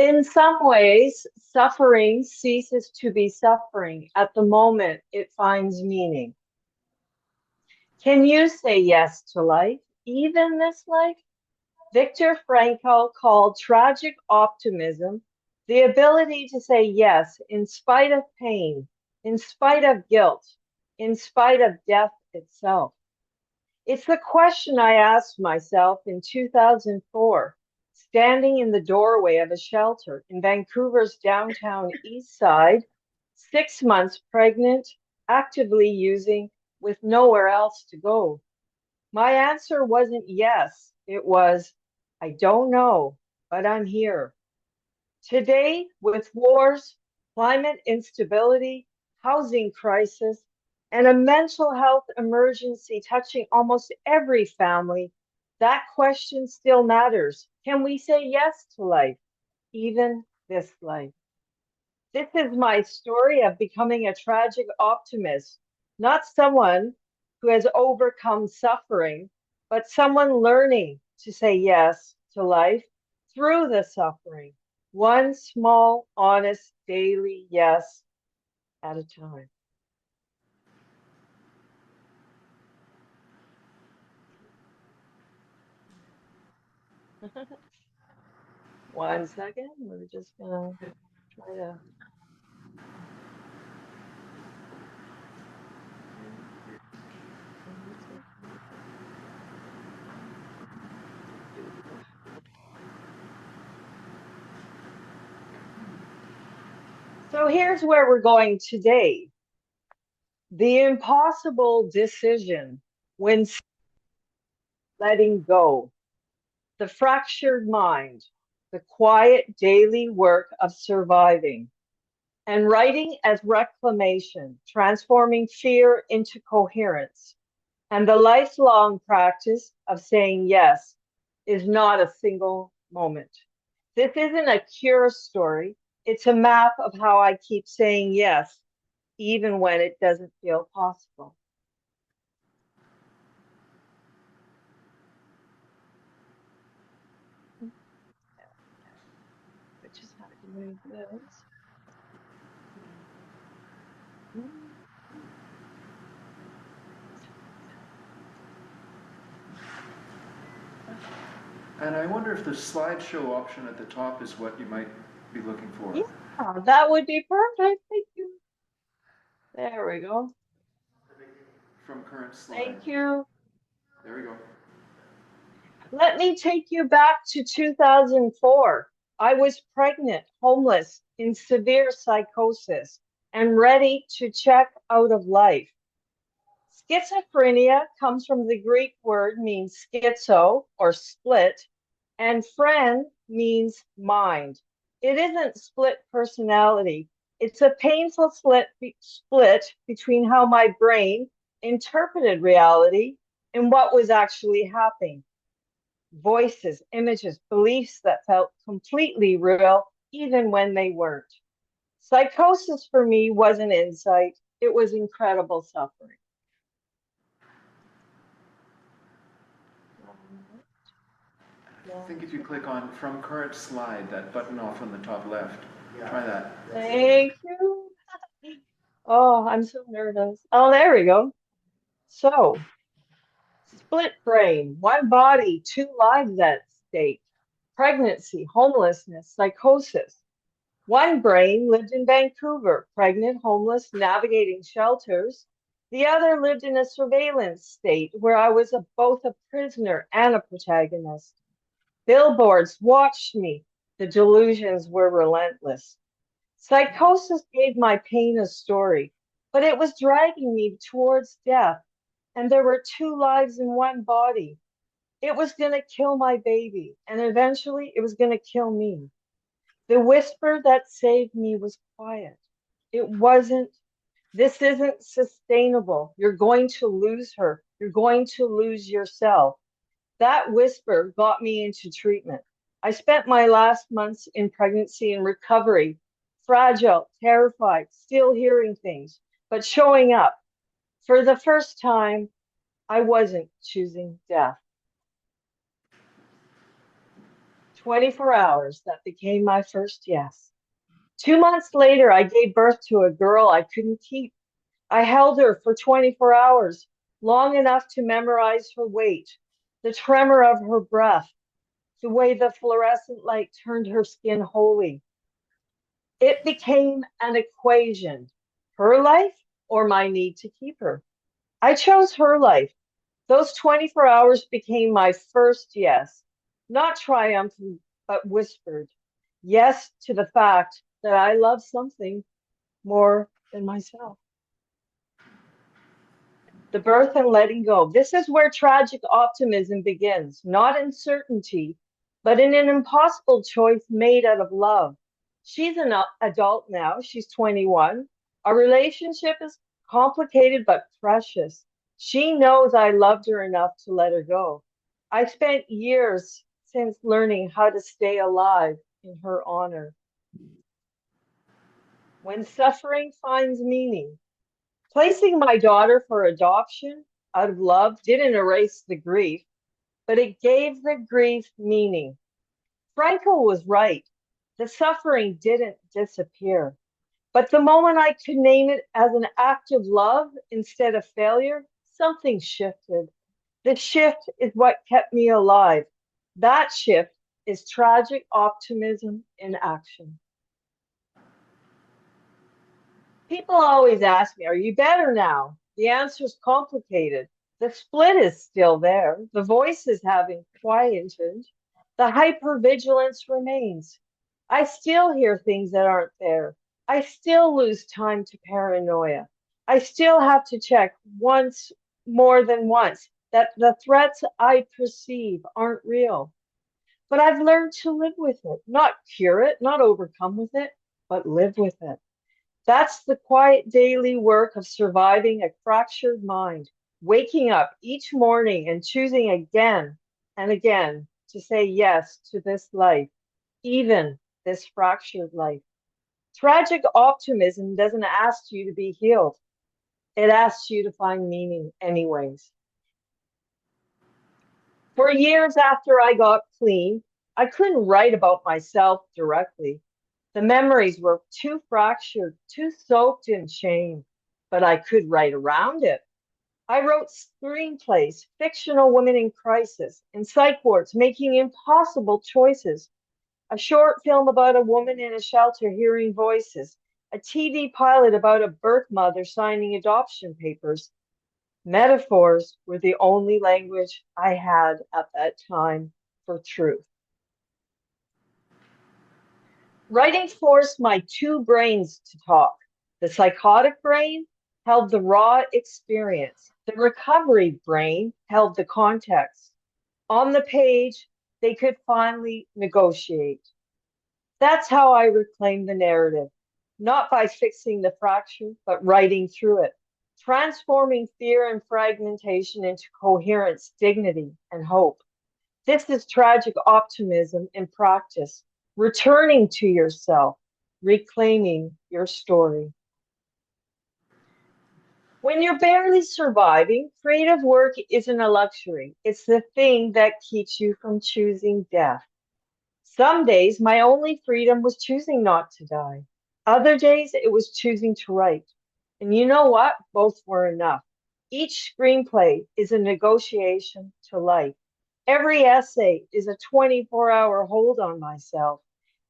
In some ways, suffering ceases to be suffering at the moment it finds meaning. Can you say yes to life, even this life? Viktor Frankl called tragic optimism the ability to say yes in spite of pain, in spite of guilt, in spite of death itself. It's the question I asked myself in 2004, standing in the doorway of a shelter in Vancouver's downtown east side, 6 months pregnant, actively using, with nowhere else to go. My answer wasn't yes, it was, I don't know, but I'm here. Today, with wars, climate instability, housing crisis, and a mental health emergency touching almost every family, that question still matters. Can we say yes to life, even this life? This is my story of becoming a tragic optimist, not someone who has overcome suffering, but someone learning to say yes to life through the suffering, one small, honest, daily yes at a time. One second, we're just gonna try to. So here's where we're going today. The impossible decision when letting go, the fractured mind, the quiet daily work of surviving, and writing as reclamation, transforming fear into coherence, and the lifelong practice of saying yes is not a single moment. This isn't a cure story. It's a map of how I keep saying yes, even when it doesn't feel possible. I just have to move this. And I wonder if the slideshow option at the top is what you might be looking for. Yeah, that would be perfect. Thank you. There we go. From current slide. Thank you. There we go. Let me take you back to 2004. I was pregnant, homeless, in severe psychosis, and ready to check out of life. Schizophrenia comes from the Greek word means schizo or split, and phren means mind. It isn't split personality. It's a painful split between how my brain interpreted reality and what was actually happening. Voices, images, beliefs that felt completely real, even when they weren't. Psychosis for me wasn't insight, it was incredible suffering. I think if you click on from current slide, that button off on the top left, try that. Thank you. Oh, I'm so nervous. Oh, there we go. So, split brain, one body, two lives at stake. Pregnancy, homelessness, psychosis. One brain lived in Vancouver, pregnant, homeless, navigating shelters. The other lived in a surveillance state where I was both a prisoner and a protagonist. Billboards watched me. The delusions were relentless. Psychosis gave my pain a story, but it was dragging me towards death, and there were two lives in one body. It was going to kill my baby, and eventually it was going to kill me. The whisper that saved me was quiet. It wasn't, this isn't sustainable. You're going to lose her. You're going to lose yourself. That whisper got me into treatment. I spent my last months in pregnancy and recovery, fragile, terrified, still hearing things, but showing up. For the first time, I wasn't choosing death. 24 hours, that became my first yes. 2 months later, I gave birth to a girl I couldn't keep. I held her for 24 hours, long enough to memorize her weight, the tremor of her breath, the way the fluorescent light turned her skin holy. It became an equation, her life or my need to keep her. I chose her life. Those 24 hours became my first yes, not triumphant, but whispered. Yes to the fact that I love something more than myself. The birth and letting go. This is where tragic optimism begins, not in certainty, but in an impossible choice made out of love. She's an adult now. She's 21. Our relationship is complicated but precious. She knows I loved her enough to let her go. I spent years since learning how to stay alive in her honor. When suffering finds meaning, placing my daughter for adoption out of love didn't erase the grief, but it gave the grief meaning. Frankel was right. The suffering didn't disappear. But the moment I could name it as an act of love instead of failure, something shifted. The shift is what kept me alive. That shift is tragic optimism in action. People always ask me, are you better now? The answer is complicated. The split is still there. The voices haven't quietened. The hypervigilance remains. I still hear things that aren't there. I still lose time to paranoia. I still have to check once, more than once, that the threats I perceive aren't real. But I've learned to live with it, not cure it, not overcome with it, but live with it. That's the quiet daily work of surviving a fractured mind, waking up each morning and choosing again and again to say yes to this life, even this fractured life. Tragic optimism doesn't ask you to be healed. It asks you to find meaning anyways. For years after I got clean, I couldn't write about myself directly. The memories were too fractured, too soaked in shame, but I could write around it. I wrote screenplays, fictional women in crisis, in psych wards making impossible choices, a short film about a woman in a shelter hearing voices, a TV pilot about a birth mother signing adoption papers. Metaphors were the only language I had at that time for truth. Writing forced my two brains to talk. The psychotic brain held the raw experience. The recovery brain held the context. On the page, they could finally negotiate. That's how I reclaimed the narrative, not by fixing the fracture, but writing through it, transforming fear and fragmentation into coherence, dignity, and hope. This is tragic optimism in practice, returning to yourself, reclaiming your story. When you're barely surviving, creative work isn't a luxury. It's the thing that keeps you from choosing death. Some days, my only freedom was choosing not to die. Other days, it was choosing to write. And you know what? Both were enough. Each screenplay is a negotiation to life. Every essay is a 24-hour hold on myself.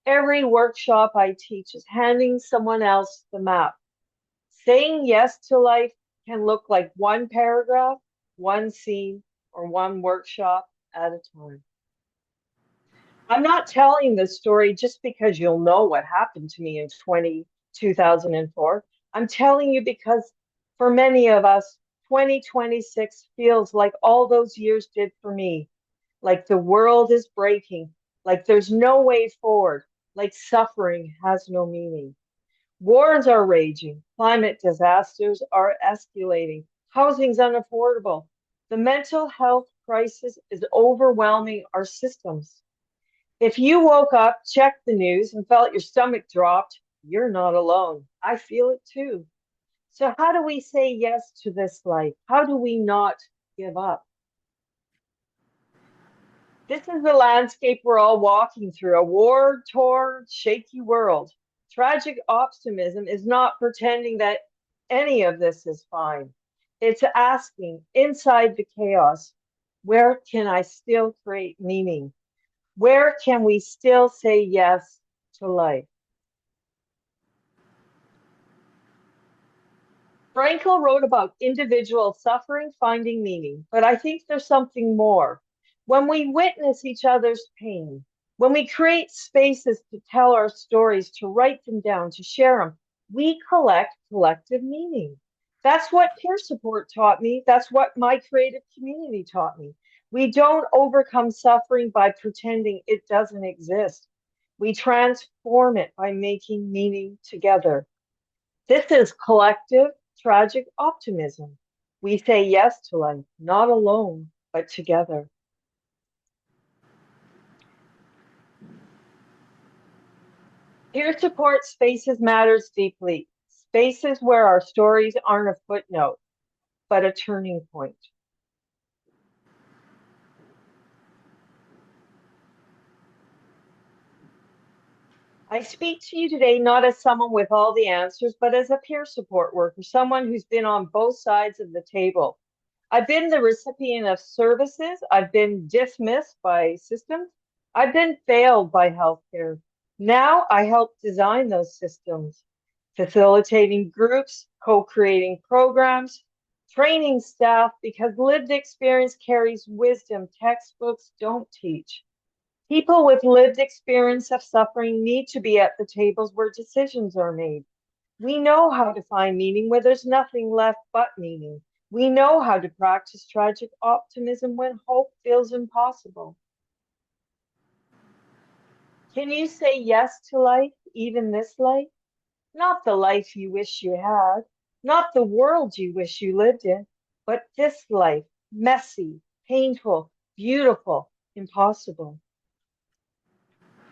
Every workshop I teach is handing someone else the map. Saying yes to life can look like one paragraph, one scene, or one workshop at a time. I'm not telling this story just because you'll know what happened to me in 2004. I'm telling you because for many of us, 2026 feels like all those years did for me, like the world is breaking, like there's no way forward, like suffering has no meaning. Wars are raging, climate disasters are escalating, housing's unaffordable. The mental health crisis is overwhelming our systems. If you woke up, checked the news, and felt your stomach dropped, you're not alone. I feel it too. So, how do we say yes to this life? How do we not give up? This is the landscape we're all walking through, a war-torn, shaky world. Tragic optimism is not pretending that any of this is fine. It's asking, inside the chaos, where can I still create meaning? Where can we still say yes to life? Frankl wrote about individual suffering, finding meaning, but I think there's something more. When we witness each other's pain, when we create spaces to tell our stories, to write them down, to share them, we collect collective meaning. That's what peer support taught me. That's what my creative community taught me. We don't overcome suffering by pretending it doesn't exist. We transform it by making meaning together. This is collective tragic optimism. We say yes to life, not alone, but together. Peer support spaces matters deeply. Spaces where our stories aren't a footnote, but a turning point. I speak to you today not as someone with all the answers, but as a peer support worker, someone who's been on both sides of the table. I've been the recipient of services. I've been dismissed by systems. I've been failed by healthcare. Now I help design those systems, facilitating groups, co-creating programs, training staff, because lived experience carries wisdom textbooks don't teach. People with lived experience of suffering need to be at the tables where decisions are made. We know how to find meaning where there's nothing left but meaning. We know how to practice tragic optimism when hope feels impossible. Can you say yes to life, even this life? Not the life you wish you had, not the world you wish you lived in, but this life, messy, painful, beautiful, impossible.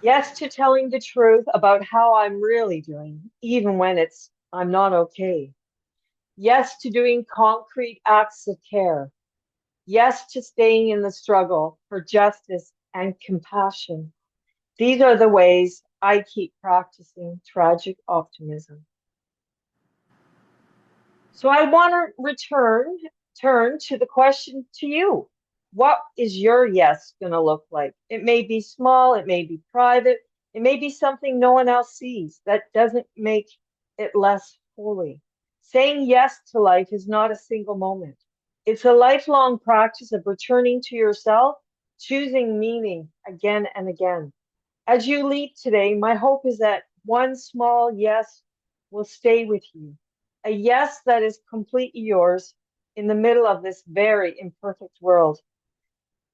Yes to telling the truth about how I'm really doing, even when I'm not okay. Yes to doing concrete acts of care. Yes to staying in the struggle for justice and compassion. These are the ways I keep practicing tragic optimism. So I want to turn to the question to you. What is your yes going to look like? It may be small, it may be private, it may be something no one else sees. That doesn't make it less holy. Saying yes to life is not a single moment. It's a lifelong practice of returning to yourself, choosing meaning again and again. As you leave today, my hope is that one small yes will stay with you. A yes that is completely yours in the middle of this very imperfect world.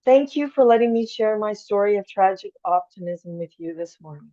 Thank you for letting me share my story of tragic optimism with you this morning.